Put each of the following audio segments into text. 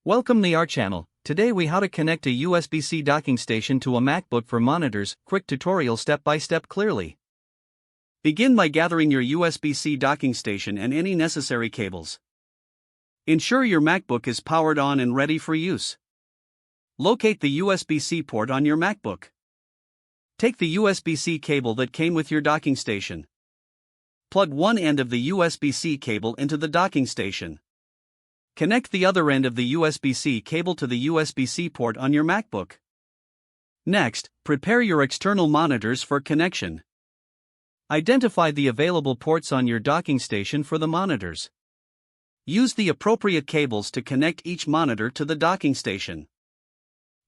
Welcome to our channel. Today we how to connect a USB-C docking station to a MacBook for monitors. Quick tutorial step by step clearly. Begin by gathering your USB-C docking station and any necessary cables. Ensure your MacBook is powered on and ready for use. Locate the USB-C port on your MacBook. Take the USB-C cable that came with your docking station. Plug one end of the USB-C cable into the docking station. Connect the other end of the USB-C cable to the USB-C port on your MacBook. Next, prepare your external monitors for connection. Identify the available ports on your docking station for the monitors. Use the appropriate cables to connect each monitor to the docking station.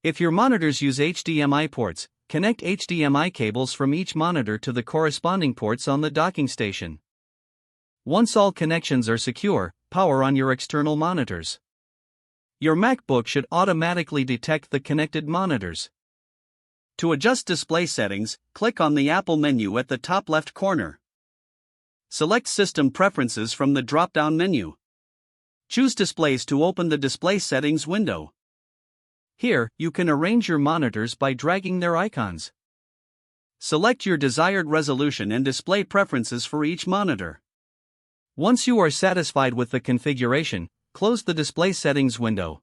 If your monitors use HDMI ports, connect HDMI cables from each monitor to the corresponding ports on the docking station. Once all connections are secure, power on your external monitors. Your MacBook should automatically detect the connected monitors. To adjust display settings, click on the Apple menu at the top left corner. Select System Preferences from the drop-down menu. Choose Displays to open the Display Settings window. Here, you can arrange your monitors by dragging their icons. Select your desired resolution and display preferences for each monitor. Once you are satisfied with the configuration, close the Display Settings window.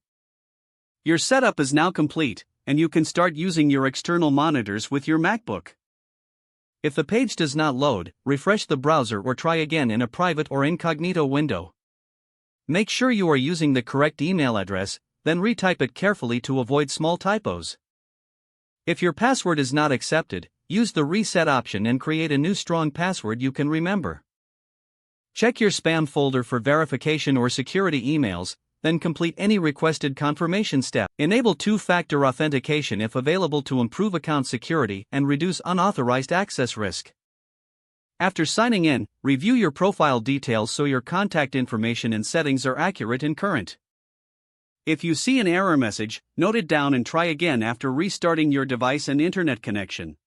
Your setup is now complete, and you can start using your external monitors with your MacBook. If the page does not load, refresh the browser or try again in a private or incognito window. Make sure you are using the correct email address, then retype it carefully to avoid small typos. If your password is not accepted, use the reset option and create a new strong password you can remember. Check your spam folder for verification or security emails, then complete any requested confirmation step. Enable two-factor authentication if available to improve account security and reduce unauthorized access risk. After signing in, review your profile details so your contact information and settings are accurate and current. If you see an error message, note it down and try again after restarting your device and internet connection.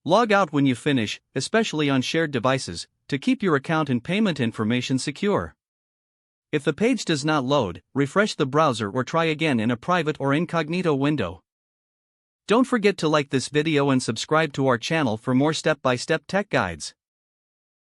Log out when you finish, especially on shared devices, to keep your account and payment information secure. If the page does not load, refresh the browser or try again in a private or incognito window. Don't forget to like this video and subscribe to our channel for more step-by-step tech guides.